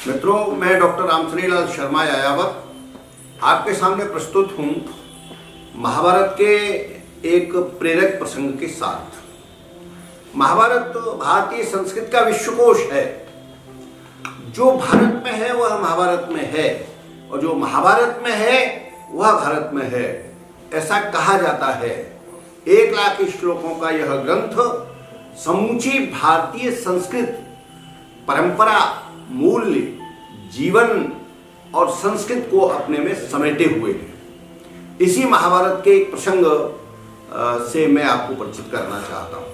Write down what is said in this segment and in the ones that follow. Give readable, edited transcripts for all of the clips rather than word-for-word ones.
मित्रों, मैं डॉक्टर रामसरीलाल शर्मा यायावर आपके सामने प्रस्तुत हूँ महाभारत के एक प्रेरक प्रसंग के साथ। महाभारत भारतीय संस्कृत का विश्वकोश है। जो भारत में है वह महाभारत में है और जो महाभारत में है वह भारत में है, ऐसा कहा जाता है। 1 लाख श्लोकों का यह ग्रंथ समूची भारतीय संस्कृत, परंपरा, मूल्य, जीवन और संस्कृत को अपने में समेटे हुए हैं। इसी महाभारत के एक प्रसंग से मैं आपको परिचित करना चाहता हूं।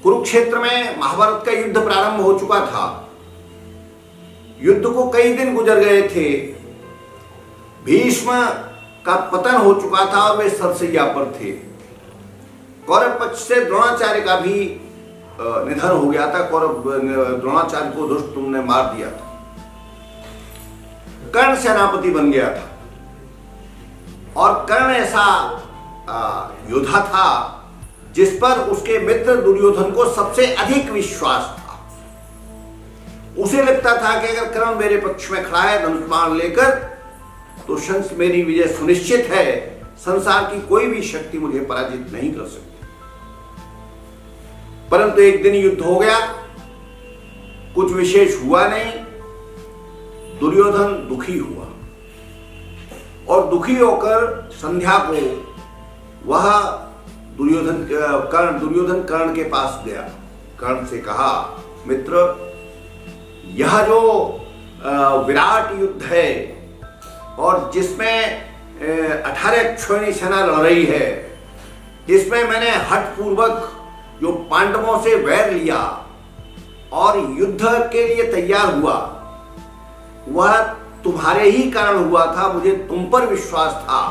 कुरुक्षेत्र में महाभारत का युद्ध प्रारंभ हो चुका था। युद्ध को कई दिन गुजर गए थे। भीष्म का पतन हो चुका था और वे सरसैया पर थे। कौरव पक्ष से द्रोणाचार्य का भी निधन हो गया था। द्रोणाचार्य को दुष्ट तुमने मार दिया था। कर्ण सेनापति बन गया था और कर्ण ऐसा योद्धा था जिस पर उसके मित्र दुर्योधन को सबसे अधिक विश्वास था। उसे लगता था कि अगर कर्ण मेरे पक्ष में खड़ा है धनुष बाण लेकर तो मेरी विजय सुनिश्चित है। संसार की कोई भी शक्ति मुझे पराजित नहीं कर सकती। परंतु एक दिन युद्ध हो गया, कुछ विशेष हुआ नहीं। दुर्योधन दुखी हुआ और दुखी होकर संध्या को वह दुर्योधन कर्ण के पास गया। कर्ण से कहा, मित्र, यह जो विराट युद्ध है और जिसमें 18 अक्षौहिणी सेना लड़ रही है, इसमें मैंने हठपूर्वक जो पांडवों से वैर लिया और युद्ध के लिए तैयार हुआ, वह तुम्हारे ही कारण हुआ था। मुझे तुम पर विश्वास था,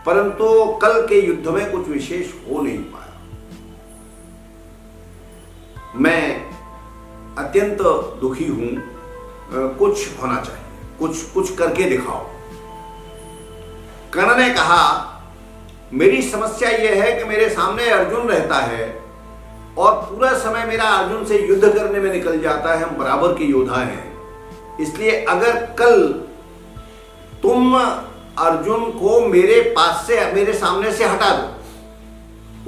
परंतु कल के युद्ध में कुछ विशेष हो नहीं पाया। मैं अत्यंत दुखी हूं। कुछ होना चाहिए, कुछ करके दिखाओ। कर्ण ने कहा, मेरी समस्या यह है कि मेरे सामने अर्जुन रहता है और पूरा समय मेरा अर्जुन से युद्ध करने में निकल जाता है। हम बराबर के योद्धा हैं। इसलिए अगर कल तुम अर्जुन को मेरे पास से, मेरे सामने से हटा दो,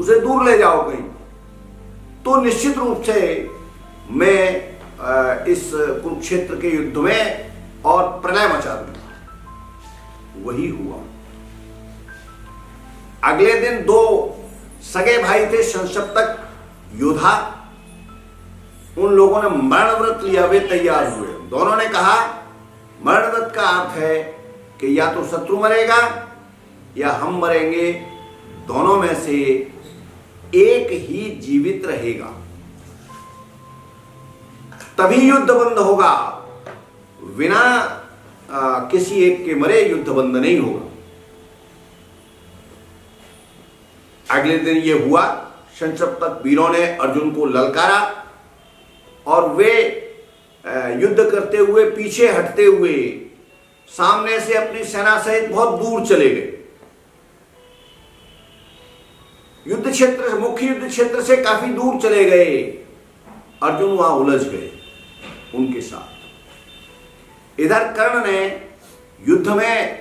उसे दूर ले जाओ कहीं, तो निश्चित रूप से मैं इस कुरुक्षेत्र के युद्ध में और प्रलय मचा दूंगा। वही हुआ। अगले दिन 2 सगे भाई थे, संशप्तक योद्धा। उन लोगों ने मरण व्रत लिया, वे तैयार हुए। दोनों ने कहा, मरण व्रत का अर्थ है कि या तो शत्रु मरेगा या हम मरेंगे, दोनों में से एक ही जीवित रहेगा, तभी युद्ध बंद होगा। बिना किसी एक के मरे युद्ध बंद नहीं होगा। अगले दिन यह हुआ। संशप्तक वीरों ने अर्जुन को ललकारा और वे युद्ध करते हुए, पीछे हटते हुए, सामने से अपनी सेना सहित बहुत दूर चले गए। युद्ध क्षेत्र, मुख्य युद्ध क्षेत्र से काफी दूर चले गए। अर्जुन वहां उलझ गए उनके साथ। इधर कर्ण ने युद्ध में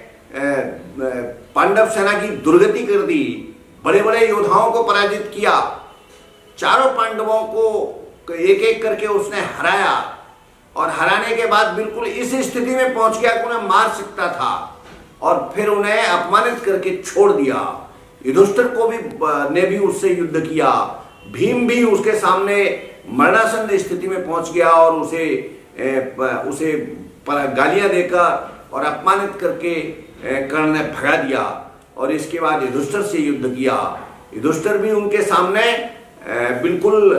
पांडव सेना की दुर्गति कर दी, बड़े बड़े योद्धाओं को पराजित किया। चारों पांडवों को एक एक करके उसने हराया और हराने के बाद बिल्कुल इस स्थिति में पहुंच गया कि उन्हें मार सकता था और फिर उन्हें अपमानित करके छोड़ दिया। युधिष्ठिर को भी ने भी उससे युद्ध किया। भीम भी उसके सामने मरणासन स्थिति में पहुंच गया और उसे गालियां देकर और अपमानित करके कर्ण ने भगा दिया। और इसके बाद युधिष्ठिर से युद्ध किया। युधिष्ठिर भी उनके सामने बिल्कुल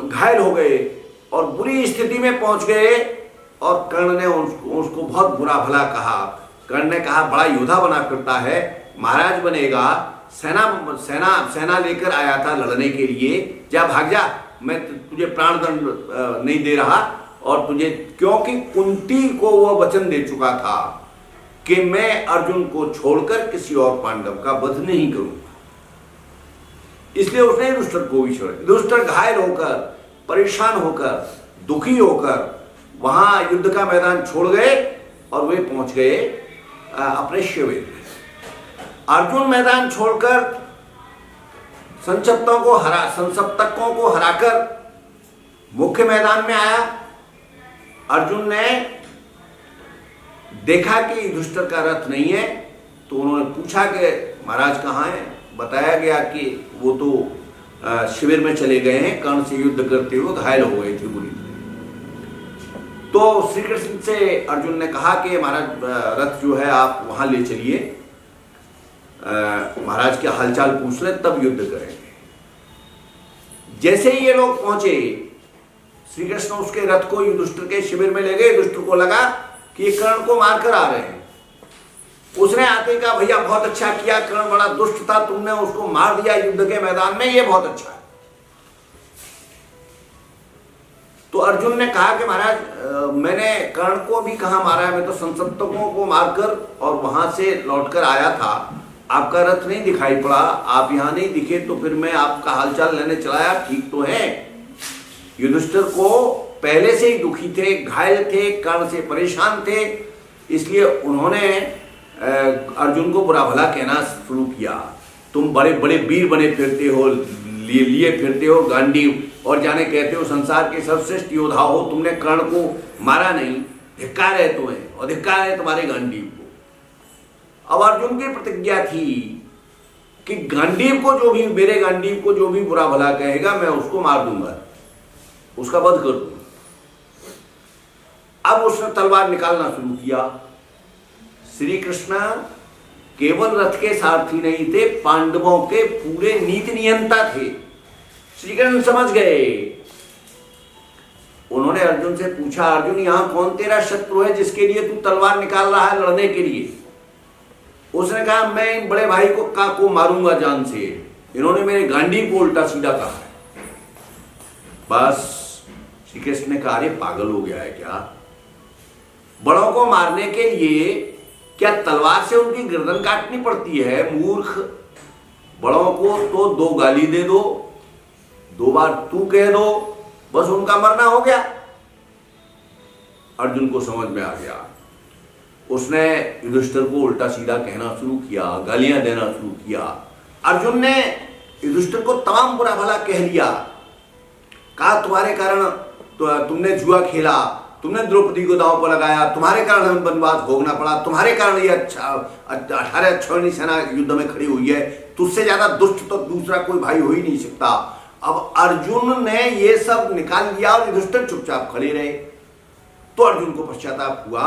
घायल हो गए और बुरी स्थिति में पहुंच गए और कर्ण ने उसको बहुत बुरा भला कहा। कर्ण ने कहा, बड़ा योद्धा बना करता है, महाराज बनेगा, सेना लेकर आया था लड़ने के लिए, जा भाग जा, मैं तुझे प्राणदंड नहीं दे रहा। और तुझे, क्योंकि कुंती को वह वचन दे चुका था कि मैं अर्जुन को छोड़कर किसी और पांडव का वध नहीं करूंगा, इसलिए उसने युधिष्ठिर को भी छोड़ा। युधिष्ठिर घायल होकर, परेशान होकर दुखी होकर वहां युद्ध का मैदान छोड़ गए और वे पहुंच गए अपने शिविर में। अर्जुन मैदान छोड़कर संसप्तकों को हराकर मुख्य मैदान में आया। अर्जुन ने देखा कि युधिष्ठिर का रथ नहीं है, तो उन्होंने पूछा कि महाराज कहाँ हैं। बताया गया कि वो तो शिविर में चले गए हैं, कर्ण से युद्ध करते हुए घायल हो गए थे बुरी तरह। तो श्री कृष्ण से अर्जुन ने कहा कि महाराज रथ जो है आप वहां ले चलिए, महाराज के हालचाल पूछ लें तब युद्ध करेंगे। जैसे ही ये लोग पहुंचे, श्री कृष्ण उसके रथ को युधिष्ठिर के शिविर में ले गए। युधिष्ठिर को लगा कि ये कर्ण को मारकर आ रहे हैं। उसने आते कहा, भैया बहुत अच्छा किया, कर्ण बड़ा दुष्ट था, तुमने उसको मार दिया युद्ध के मैदान में, ये बहुत अच्छा है। तो अर्जुन ने कहा कि महाराज मैंने कर्ण को भी कहां मारा है, मैं तो संसप्तकों को मारकर और वहां से लौटकर आया था। आपका रथ नहीं दिखाई पड़ा, आप यहां नहीं दिखे, तो फिर मैं आपका हालचाल लेने चलाया। ठीक तो है। युधिष्ठिर को पहले से ही दुखी थे, घायल थे, कर्ण से परेशान थे, इसलिए उन्होंने अर्जुन को बुरा भला कहना शुरू किया। तुम बड़े बड़े वीर बने फिरते हो, लिए फिरते हो गांडीव, और जाने कहते हो संसार के सर्वश्रेष्ठ योद्धा हो, तुमने कर्ण को मारा नहीं, धिक्कार है तुम्हें और धिक्कार है तुम्हारे गांडीव को। अब अर्जुन की प्रतिज्ञा थी कि गांडीव को जो भी, मेरे गांडीव को जो भी बुरा भला कहेगा मैं उसको मार दूंगा, उसका वध कर दूंगा। अब उसने तलवार निकालना शुरू किया। श्री कृष्ण केवल रथ के सारथी नहीं थे, पांडवों के पूरे नीति नियंता थे। श्री कृष्ण समझ गए। उन्होंने अर्जुन से पूछा, अर्जुन यहां कौन तेरा शत्रु है जिसके लिए तू तलवार निकाल रहा है लड़ने के लिए? उसने कहा, मैं इन बड़े भाई को मारूंगा जान से, इन्होंने मेरे गांडी को उल्टा सीधा कहा है। बस श्री कृष्ण ने कहा, अरे पागल हो गया है क्या? बड़ों को मारने के लिए क्या तलवार से उनकी गर्दन काटनी पड़ती है? मूर्ख, बड़ों को तो दो गाली दे दो, दो बार तू कह दो, बस उनका मरना हो गया। अर्जुन को समझ में आ गया। उसने युधिष्ठिर को उल्टा सीधा कहना शुरू किया, गालियां देना शुरू किया। अर्जुन ने युधिष्ठिर को तमाम बुरा भला कह लिया। कहा, तुम्हारे कारण तुमने जुआ खेला, तुमने द्रौपदी को दांव पर लगाया, तुम्हारे कारण हमें वनवास भोगना पड़ा, तुम्हारे कारण ये 18 अक्षौहिणी सेना युद्ध में खड़ी हुई है, तुझसे ज्यादा दुष्ट तो दूसरा कोई भाई हो ही नहीं सकता। अब अर्जुन ने ये सब निकाल लिया और युधिष्ठिर चुपचाप खड़े रहे। तो अर्जुन को पश्चाताप हुआ।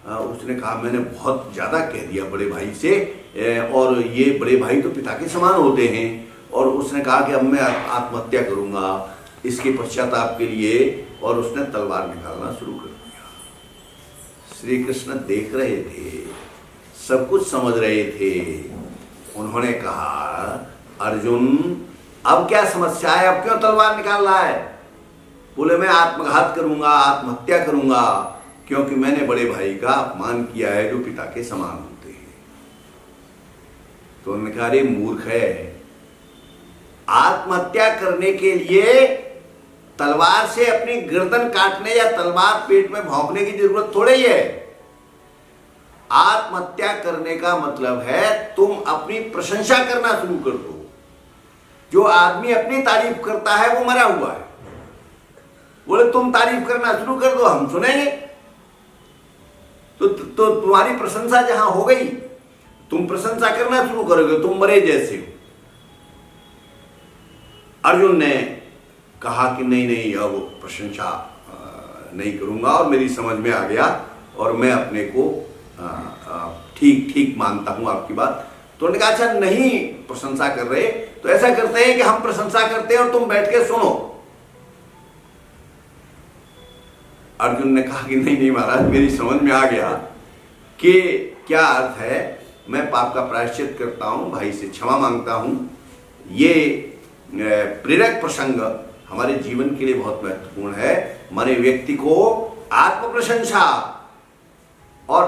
उसने कहा, मैंने बहुत ज्यादा कह दिया बड़े भाई से, और ये बड़े भाई तो पिता के समान होते हैं। और उसने कहा कि अब मैं आत्महत्या करूंगा इसके पश्चाताप के लिए, और उसने तलवार निकालना शुरू कर दिया। श्री कृष्ण देख रहे थे, सब कुछ समझ रहे थे। उन्होंने कहा, अर्जुन अब क्या समस्या है, अब क्यों तलवार निकाल रहा है? बोले, मैं आत्मघात करूंगा, आत्महत्या करूंगा, क्योंकि मैंने बड़े भाई का अपमान किया है जो पिता के समान होते हैं। तो उन्होंने कहा, अरे मूर्ख है, आत्महत्या करने के लिए तलवार से अपनी गर्दन काटने या तलवार पेट में भौंकने की जरूरत थोड़ी है। आत्महत्या करने का मतलब है तुम अपनी प्रशंसा करना शुरू कर दो। जो आदमी अपनी तारीफ करता है वो मरा हुआ है। बोले, तुम तारीफ करना शुरू कर दो, हम सुनेंगे। तो तुम्हारी प्रशंसा जहां हो गई, तुम प्रशंसा करना शुरू करोगे, तुम मरे जैसे हो। अर्जुन ने कहा कि नहीं, अब प्रशंसा नहीं करूंगा, और मेरी समझ में आ गया और मैं अपने को ठीक मानता हूं आपकी बात। तो उन्होंने कहा, अच्छा नहीं प्रशंसा कर रहे, तो ऐसा करते हैं कि हम प्रशंसा करते हैं और तुम बैठ के सुनो। अर्जुन ने कहा कि नहीं महाराज, मेरी समझ में आ गया कि क्या अर्थ है, मैं पाप का प्रायश्चित करता हूं, भाई से क्षमा मांगता हूं। ये प्रेरक प्रसंग हमारे जीवन के लिए बहुत महत्वपूर्ण है। मरे व्यक्ति को आत्म प्रशंसा और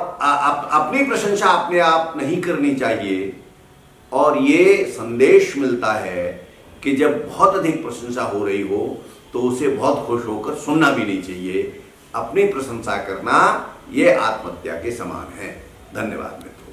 अपनी प्रशंसा अपने आप नहीं करनी चाहिए। और ये संदेश मिलता है कि जब बहुत अधिक प्रशंसा हो रही हो तो उसे बहुत खुश होकर सुनना भी नहीं चाहिए। अपनी प्रशंसा करना ये आत्महत्या के समान है। धन्यवाद मित्रों।